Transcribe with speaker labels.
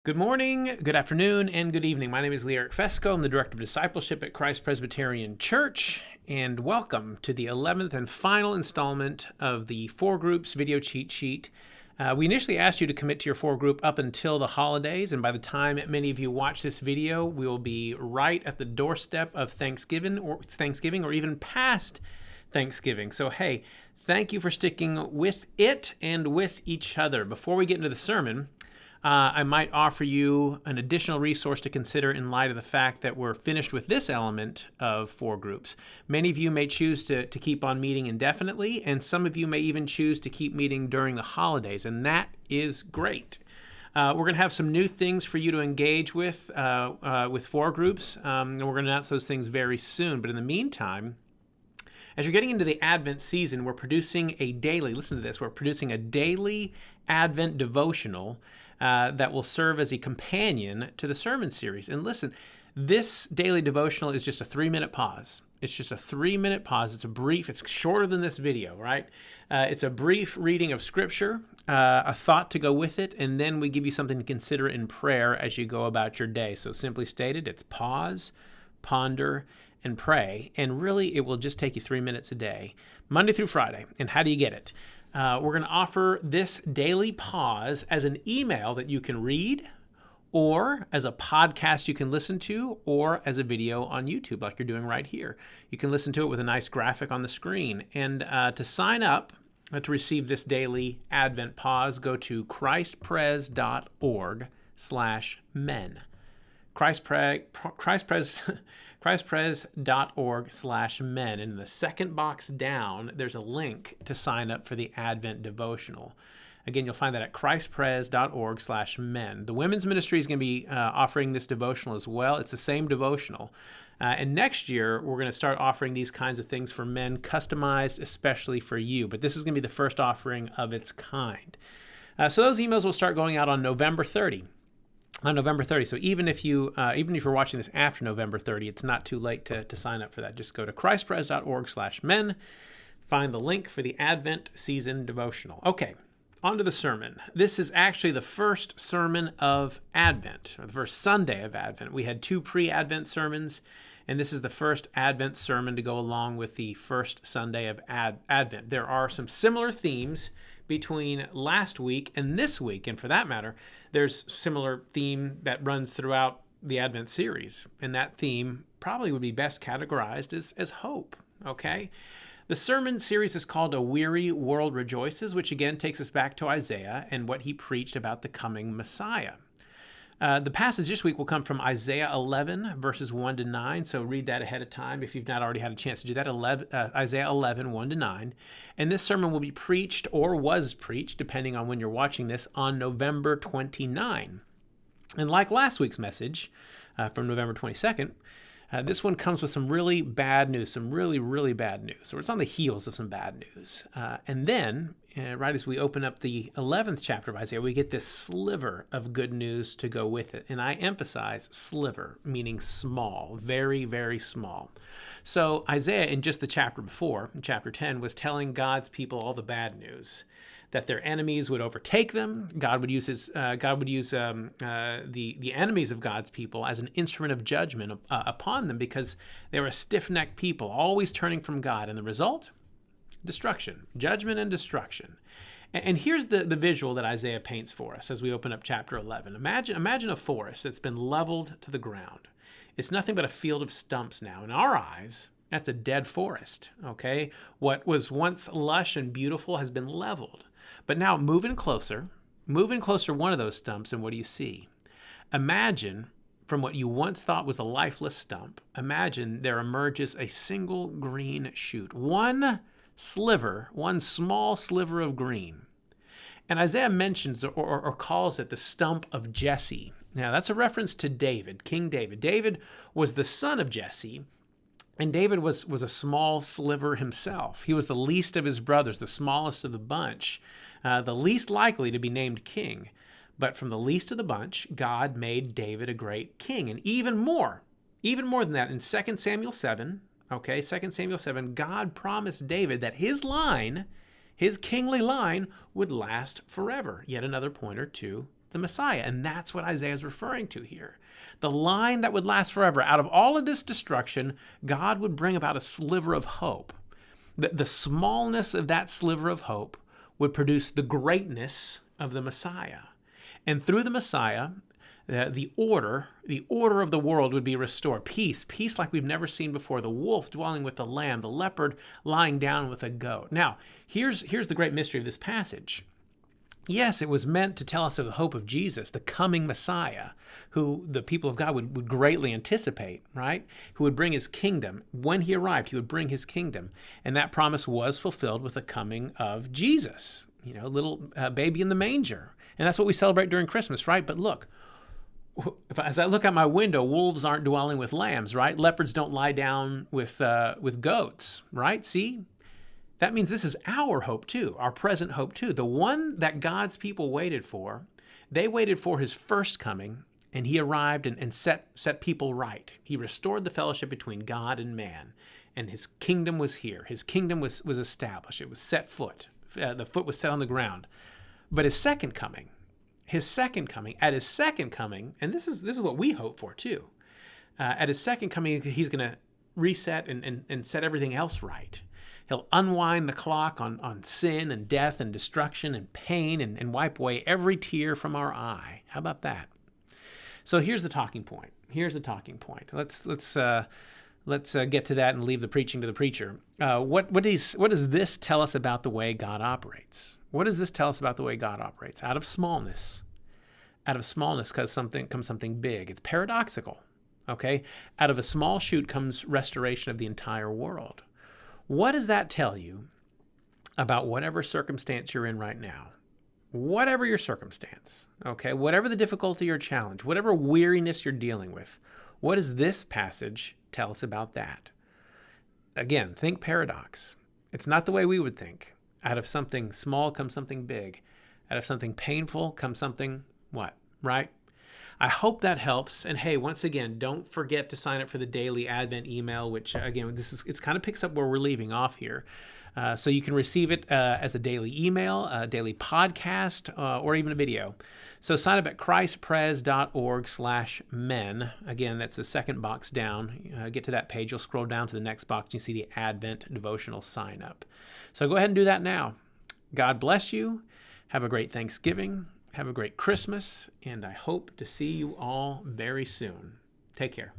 Speaker 1: Good morning, good afternoon, and good evening. My name is LeeEric Fesko. I'm the Director of Discipleship at Christ Presbyterian Church, and welcome to the 11th and final installment of the 4 Groups video cheat sheet. We initially asked you to commit to your 4 group up until the holidays, and by the time many of you watch this video, we will be right at the doorstep of Thanksgiving or even past Thanksgiving. So hey, thank you for sticking with it and with each other. Before we get into the sermon, I might offer you an additional resource to consider in light of the fact that we're finished with this element of 4 groups. Many of you may choose to keep on meeting indefinitely, and some of you may even choose to keep meeting during the holidays, and that is great. We're going to have some new things for you to engage with 4 groups, and we're going to announce those things very soon. But in the meantime, as you're getting into the Advent season, we're producing a daily Advent devotional that will serve as a companion to the sermon series. And listen, this daily devotional is just a 3-minute pause. It's just a 3-minute pause. It's shorter than this video, right? It's a brief reading of Scripture, a thought to go with it, and then we give you something to consider in prayer as you go about your day. So simply stated, it's pause, ponder, and pray. And really, it will just take you 3 minutes a day, Monday through Friday. And how do you get it? We're going to offer this daily pause as an email that you can read, or as a podcast you can listen to, or as a video on YouTube like you're doing right here. You can listen to it with a nice graphic on the screen. And to sign up to receive this daily Advent pause, go to christpres.org/men. christpres.org/men. And in the second box down, there's a link to sign up for the Advent devotional. Again, you'll find that at christpres.org/men. The women's ministry is going to be offering this devotional as well. It's the same devotional. And next year, we're going to start offering these kinds of things for men, customized especially for you. But this is going to be the first offering of its kind. So those emails will start going out on November 30. So even if you're watching this after November 30, it's not too late to sign up for that. Just go to christpres.org/men, find the link for the Advent season devotional. Okay, on to the sermon. This is actually the first sermon of Advent, or the first Sunday of Advent. We had 2 pre-Advent sermons, and this is the first Advent sermon to go along with the first Sunday of Advent. There are some similar themes between last week and this week, and for that matter, there's a similar theme that runs throughout the Advent series, and that theme probably would be best categorized as hope, okay? The sermon series is called A Weary World Rejoices, which again takes us back to Isaiah and what he preached about the coming Messiah. The passage this week will come from Isaiah 11, verses 1 to 9. So read that ahead of time if you've not already had a chance to do that. Isaiah 11, 1 to 9. And this sermon will be preached, or was preached, depending on when you're watching this, on November 29. And like last week's message from November 22nd, this one comes with some really bad news, some really, really bad news. Or it's on the heels of some bad news. And then, right as we open up the 11th chapter of Isaiah, we get this sliver of good news to go with it. And I emphasize sliver, meaning small, very, very small. So Isaiah, in just the chapter before, in chapter 10, was telling God's people all the bad news, that their enemies would overtake them. God would use the enemies of God's people as an instrument of judgment upon them, because they were a stiff-necked people, always turning from God. And the result? Destruction, judgment and destruction. And here's the visual that Isaiah paints for us as we open up chapter 11. Imagine a forest that's been leveled to the ground. It's nothing but a field of stumps now. In our eyes, that's a dead forest, okay? What was once lush and beautiful has been leveled. But now move in closer one of those stumps, and what do you see? Imagine, from what you once thought was a lifeless stump, imagine there emerges a single green shoot. One small sliver of green. And Isaiah mentions or calls it the stump of Jesse. Now, that's a reference to David, King David. David was the son of Jesse, and David was a small sliver himself. He was the least of his brothers, the smallest of the bunch, the least likely to be named king. But from the least of the bunch, God made David a great king. And even more than that, in 2 Samuel 7, God promised David that his line, his kingly line, would last forever. Yet another pointer to the Messiah. And that's what Isaiah is referring to here. The line that would last forever. Out of all of this destruction, God would bring about a sliver of hope. The smallness of that sliver of hope would produce the greatness of the Messiah. And through the Messiah, the order of the world would be restored. Peace like we've never seen before. The wolf dwelling with the lamb, the leopard lying down with a goat. Now, here's the great mystery of this passage. Yes, it was meant to tell us of the hope of Jesus, the coming Messiah, who the people of God would greatly anticipate, right? Who would bring his kingdom. When he arrived, he would bring his kingdom. And that promise was fulfilled with the coming of Jesus, little baby in the manger. And that's what we celebrate during Christmas, right? But look, as I look out my window, wolves aren't dwelling with lambs, right? Leopards don't lie down with goats, right? See? That means this is our hope too, our present hope too. The one that God's people waited for, they waited for his first coming, and he arrived and set people right. He restored the fellowship between God and man, and his kingdom was here. His kingdom was established. It was set foot. The foot was set on the ground. But at his second coming, and this is what we hope for too. At his second coming, he's going to reset and set everything else right. He'll unwind the clock on sin and death and destruction and pain and wipe away every tear from our eye. How about that? So here's the talking point. Let's get to that and leave the preaching to the preacher. What does this tell us about the way God operates? What does this tell us about the way God operates? Out of smallness comes something big. It's paradoxical. Okay? Out of a small shoot comes restoration of the entire world. What does that tell you about whatever circumstance you're in right now? Whatever your circumstance, okay? Whatever the difficulty or challenge, whatever weariness you're dealing with, what does this passage tell us about that? Again, think paradox. It's not the way we would think. Out of something small comes something big. Out of something painful comes something what, right? I hope that helps. And hey, once again, don't forget to sign up for the daily Advent email, which again, it kind of picks up where we're leaving off here. So you can receive it as a daily email, a daily podcast, or even a video. So sign up at christpres.org/men. Again, that's the second box down. Get to that page. You'll scroll down to the next box and you see the Advent devotional sign up. So go ahead and do that now. God bless you. Have a great Thanksgiving. Have a great Christmas, and I hope to see you all very soon. Take care.